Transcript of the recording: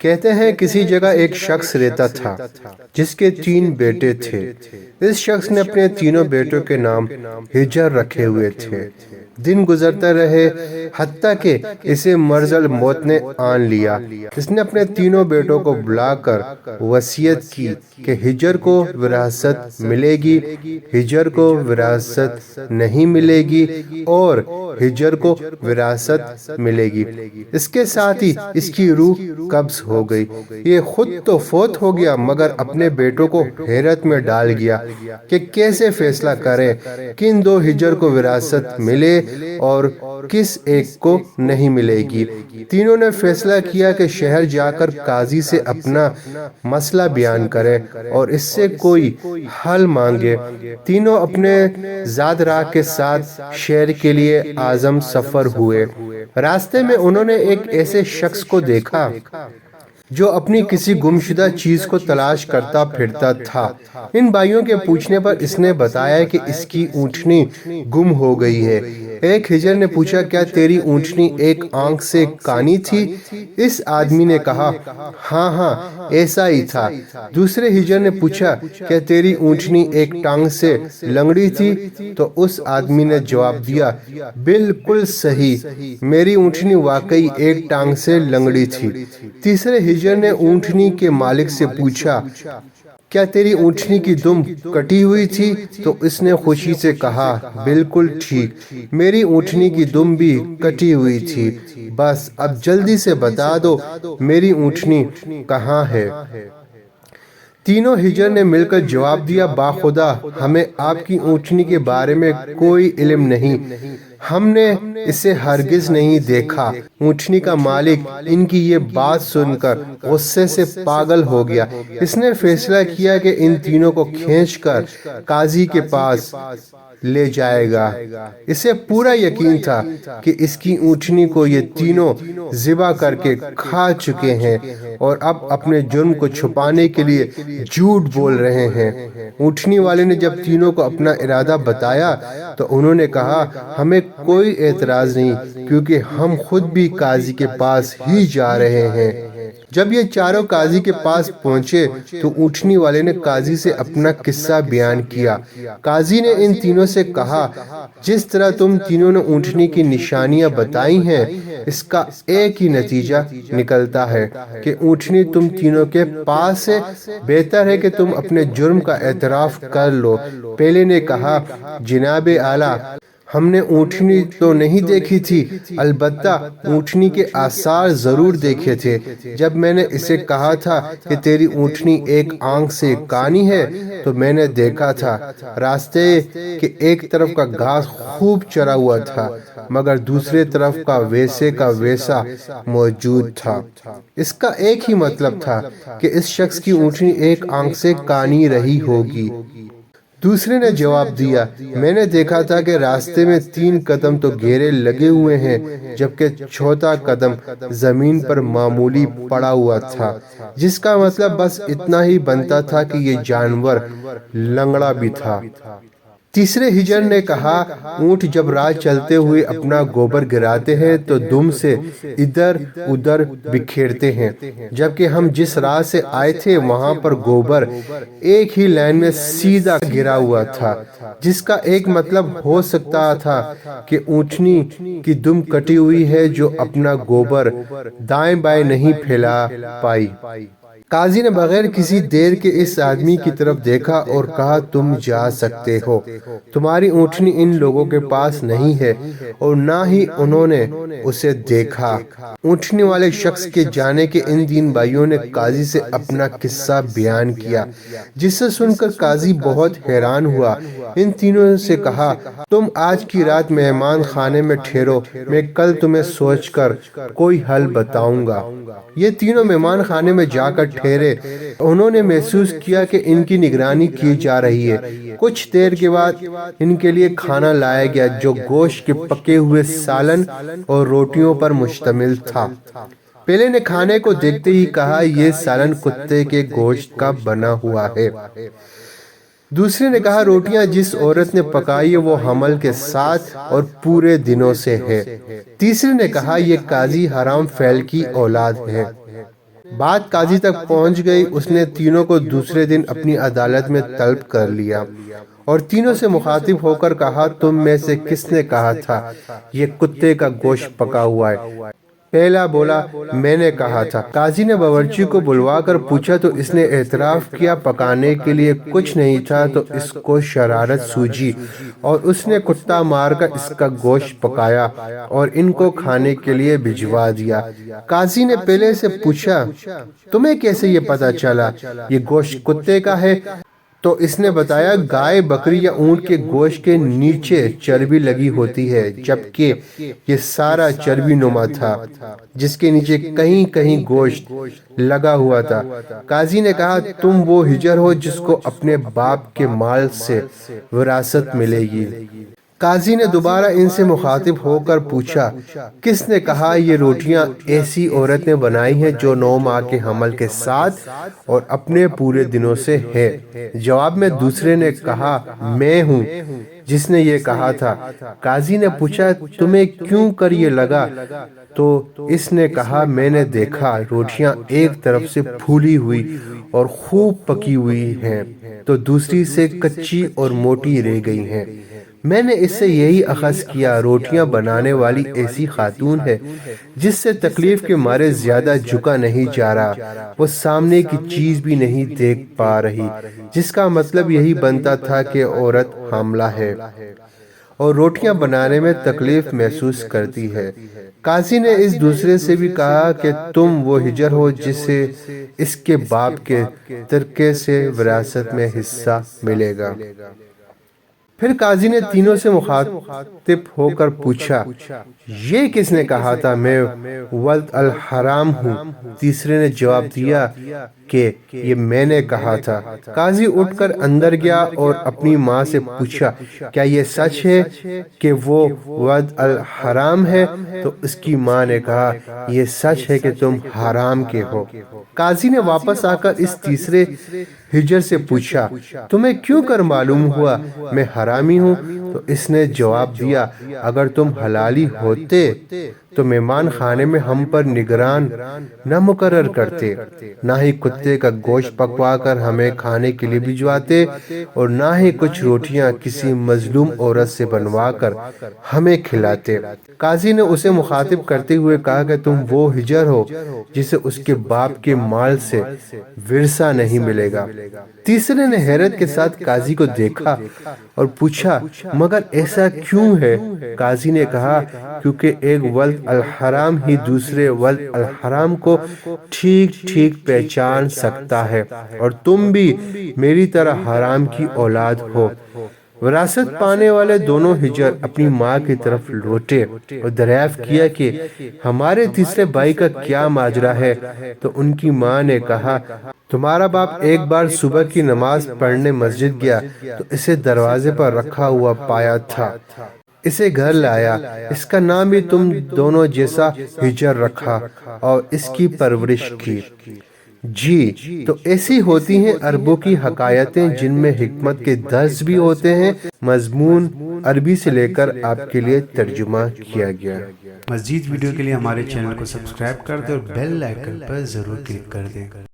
کہتے ہیں کسی جگہ ایک شخص رہتا تھا جس کے 3 بیٹے تھے۔ اس شخص نے اپنے تینوں بیٹوں کے نام ہجر رکھے ہوئے تھے۔ دن گزرتا رہے حتیٰ کہ اسے مرض الموت نے آن لیا۔ اس نے اپنے تینوں بیٹوں کو بلا کر وصیت کی کہ ہجر کو وراثت ملے گی، ہجر کو وراثت نہیں ملے گی اور ہجر کو وراثت ملے گی۔ اس کے ساتھ ہی اس کی روح قبض ہو گئی۔ یہ خود تو فوت ہو گیا مگر اپنے بیٹوں کو حیرت میں ڈال گیا کہ کیسے فیصلہ کرے، کن 2 ہجر کو وراثت ملے اور کس ایک کو نہیں ملے گی۔ تینوں نے فیصلہ کیا کہ شہر جا کر قاضی سے اپنا مسئلہ بیان کرے اور اس سے کوئی حل مانگے۔ تینوں اپنے زاد راہ کے ساتھ شہر کے لیے عازم سفر ہوئے۔ راستے میں انہوں نے ایک ایسے شخص کو دیکھا جو اپنی کسی گمشدہ چیز کو تلاش کرتا پھرتا تھا۔ ان بھائیوں کے پوچھنے پر اس نے بتایا کہ اس کی اونٹنی گم ہو گئی ہے۔ ایک ہجر نے پوچھا، کیا تیری اونٹنی ایک آنکھ سے کانی تھی؟ اس آدمی نے کہا، ہاں ایسا ہی تھا۔ دوسرے ہجر نے پوچھا، کیا تیری اونٹنی ایک ٹانگ سے لنگڑی تھی؟ تو اس آدمی نے جواب دیا، بالکل صحیح، میری اونٹنی واقعی ایک ٹانگ سے لنگڑی تھی۔ تیسرے ہجر نے اونٹنی کے مالک سے پوچھا، کیا تیری اونٹنی کی دم کٹی ہوئی تھی؟ تو اس نے خوشی سے کہا، بالکل ٹھیک، میری اونٹنی کی دم بھی کٹی ہوئی تھی۔ بس اب جلدی سے بتا دو میری اونٹنی کہاں ہے؟ تینوں ہجر نے مل کر جواب دیا، باخدا ہمیں آپ کی اونٹنی کے بارے میں کوئی علم نہیں، ہم نے اسے ہرگز نہیں دیکھا۔ اونٹنی کا مالک ان کی یہ بات سن کر غصے سے پاگل ہو گیا۔ اس نے فیصلہ کیا کہ ان تینوں کو کھینچ کر قاضی کے پاس لے جائے گا۔ اسے پورا یقین تھا کہ اس کی اونٹنی کو یہ تینوں ذبح کر کے کھا چکے ہیں اور اب اپنے جرم کو چھپانے کے لیے جھوٹ بول رہے ہیں۔ اونٹنی والے نے جب تینوں کو اپنا ارادہ بتایا تو انہوں نے کہا، ہمیں کوئی اعتراض نہیں کیونکہ ہم خود بھی قاضی کے پاس ہی جا رہے ہیں۔ جب یہ چاروں قاضی کے پاس پہنچے تو اونٹنی والے نے قاضی سے اپنا قصہ بیان کیا۔ قاضی نے ان تینوں سے کہا، جس طرح تم تینوں نے اونٹنی کی نشانیاں بتائی ہیں اس کا ایک ہی نتیجہ نکلتا ہے کہ اونٹنی تم تینوں کے پاس ہے، بہتر ہے کہ تم اپنے جرم کا اعتراف کر لو۔ پہلے نے کہا، جناب اعلیٰ، ہم نے اونٹنی تو نہیں دیکھی تھی، البتہ اونٹنی کے آثار ضرور دیکھے تھے۔ جب میں نے اسے کہا تھا کہ تیری اونٹنی ایک آنکھ سے کانی ہے تو میں نے دیکھا تھا راستے کے ایک طرف کا گھاس خوب چرا ہوا تھا مگر دوسرے طرف کا ویسا موجود تھا۔ اس کا ایک ہی مطلب تھا کہ اس شخص کی اونٹنی ایک آنکھ سے کانی رہی ہوگی۔ دوسرے نے جواب دیا، میں نے دیکھا تھا کہ راستے میں 3 قدم تو گھیرے لگے ہوئے ہیں جبکہ 4تھا قدم زمین پر معمولی پڑا ہوا تھا، جس کا مطلب بس اتنا ہی بنتا تھا کہ یہ جانور لنگڑا بھی تھا۔ تیسرے ہجر نے کہا، اونٹ جب راہ چلتے ہوئے اپنا گوبر گراتے ہیں تو دم سے ادھر ادھر بکھیرتے ہیں، جبکہ ہم جس راہ سے آئے تھے وہاں پر گوبر ایک ہی لائن میں سیدھا گرا ہوا تھا، جس کا ایک مطلب ہو سکتا تھا کہ اونٹنی کی دم کٹی ہوئی ہے جو اپنا گوبر دائیں بائیں نہیں پھیلا پائی۔ قاضی نے بغیر کسی دیر کے اس آدمی کی طرف دیکھا اور کہا، تم جا سکتے ہو، تمہاری اونٹنی ان لوگوں کے پاس نہیں ہے اور نہ ہی انہوں نے اسے دیکھا۔ اونٹنی والے شخص کے جانے کے ان 3 بھائیوں نے قاضی سے اپنا قصہ بیان کیا، جسے سن کر قاضی بہت حیران ہوا۔ ان تینوں سے کہا، تم آج کی رات مہمان خانے میں ٹھہرو، میں کل تمہیں سوچ کر کوئی حل بتاؤں گا۔ یہ تینوں مہمان خانے میں جا کر ٹھہرے۔ انہوں نے محسوس کیا کہ ان کی نگرانی کی جا رہی ہے۔ کچھ دیر کے بعد ان کے لیے کھانا لایا گیا جو گوشت کے پکے ہوئے سالن اور روٹیوں پر مشتمل تھا۔ پہلے نے کھانے کو دیکھتے ہی کہا، یہ سالن کتے کے گوشت کا بنا ہوا ہے۔ دوسرے نے کہا، روٹیاں جس عورت نے پکائی ہے وہ حمل کے ساتھ اور پورے دنوں سے ہے۔ تیسرے نے کہا، یہ قاضی حرام فعل کی اولاد ہے۔ بات قاضی تک پہنچ گئی۔ اس نے تینوں کو دوسرے دن اپنی عدالت میں طلب کر لیا اور تینوں سے مخاطب ہو کر کہا، تم میں سے کس نے کہا تھا یہ کتے کا گوشت پکا ہوا ہے؟ پہلا بولا، میں نے کہا تھا۔ قاضی نے باورچی کو بلوا کر پوچھا تو اس نے اعتراف کیا پکانے کے لیے کچھ نہیں تھا، تو اس کو شرارت سوجی اور اس نے کتا مار کر اس کا گوشت پکایا اور ان کو کھانے کے لیے بھجوا دیا۔ قاضی نے پہلے سے پوچھا، تمہیں کیسے یہ پتا چلا یہ گوشت کتے کا ہے؟ تو اس نے بتایا، گائے، بکری یا اونٹ کے گوشت کے نیچے چربی لگی ہوتی ہے، جبکہ یہ سارا چربی نما تھا جس کے نیچے کہیں کہیں گوشت لگا ہوا تھا۔ قاضی نے کہا، تم وہ ہجر ہو جس کو اپنے باپ کے مال سے وراثت ملے گی۔ قاضی نے دوبارہ ان سے مخاطب ہو کر پوچھا، کس نے کہا یہ روٹیاں ایسی عورت نے بنائی ہیں جو 9 ماہ کے حمل کے ساتھ اور اپنے پورے دنوں سے ہے؟ جواب میں دوسرے نے کہا، میں ہوں جس نے یہ کہا تھا۔ قاضی نے پوچھا، تمہیں کیوں کر یہ لگا؟ تو اس نے کہا، میں نے دیکھا روٹیاں ایک طرف سے پھولی ہوئی اور خوب پکی ہوئی ہیں تو دوسری سے کچی اور موٹی رہ گئی ہیں۔ میں نے اس سے یہی اخذ کیا، روٹیاں بنانے والی ایسی خاتون ہے جس سے تکلیف کے مارے زیادہ جھکا نہیں جا رہا، وہ سامنے کی چیز بھی نہیں دیکھ پا رہی، جس کا مطلب یہی بنتا تھا کہ عورت حاملہ ہے اور روٹیاں بنانے میں تکلیف محسوس کرتی ہے۔ قاضی نے اس دوسرے سے بھی کہا کہ تم وہ ہجر ہو جسے اس کے باپ کے ترکے سے وراثت میں حصہ ملے گا۔ پھر قاضی نے تینوں سے مخاطب ہو کر پوچھا، یہ کس نے کہا تھا میں ولد الحرام ہوں؟ تیسرے نے جواب دیا کہ یہ میں نے کہا تھا۔ قاضی اٹھ کر اندر گیا اور اپنی ماں سے پوچھا، کیا یہ سچ ہے کہ وہ ولد الحرام ہے؟ تو اس کی ماں نے کہا، یہ سچ ہے کہ تم حرام کے ہو۔ قاضی نے واپس آ کر اس تیسرے ہجر سے پوچھا، تمہیں کیوں کر معلوم ہوا میں حرامی ہوں؟ تو اس نے جواب دیا، اگر تم حلالی ہوتے تو مہمان خانے میں ہم پر نگران نہ مقرر کرتے، نہ ہی کتے کا گوشت پکوا کر ہمیں کھانے کے لیے بھجواتے اور نہ ہی کچھ روٹیاں کسی مظلوم عورت سے بنوا کر ہمیں کھلاتے۔ قاضی نے اسے مخاطب کرتے ہوئے کہا کہ تم وہ ہجر ہو جسے اس کے باپ کے مال سے ورثہ نہیں ملے گا۔ تیسرے نے حیرت کے ساتھ قاضی کو دیکھا اور پوچھا، مگر ایسا کیوں ہے؟ قاضی نے کہا، کیونکہ ایک ولد الحرام ہی دوسرے ولد الحرام کو ٹھیک ٹھیک پہچان سکتا ہے اور تم بھی میری طرح حرام کی اولاد ہو۔ وراثت پانے والے دونوں ہجر اپنی ماں کی طرف لوٹے اور دریافت کیا کہ ہمارے تیسرے بھائی کا کیا ماجرا ہے۔ تو ان کی ماں نے کہا، تمہارا باپ ایک بار صبح کی نماز پڑھنے مسجد گیا تو اسے دروازے پر رکھا ہوا پایا تھا، اسے گھر لایا، اس کا نام بھی تم دونوں جیسا ہجر رکھا اور اس کی پرورش کی۔ جی، تو ایسی ہوتی ہیں عربوں کی حکایتیں جن میں حکمت کے درس بھی ہوتے ہیں۔ مضمون عربی سے لے کر آپ کے لیے ترجمہ کیا گیا۔ مزید ویڈیو کے لیے ہمارے چینل کو سبسکرائب کر دیں اور بیل آئیکن پر ضرور کلک کر دیں۔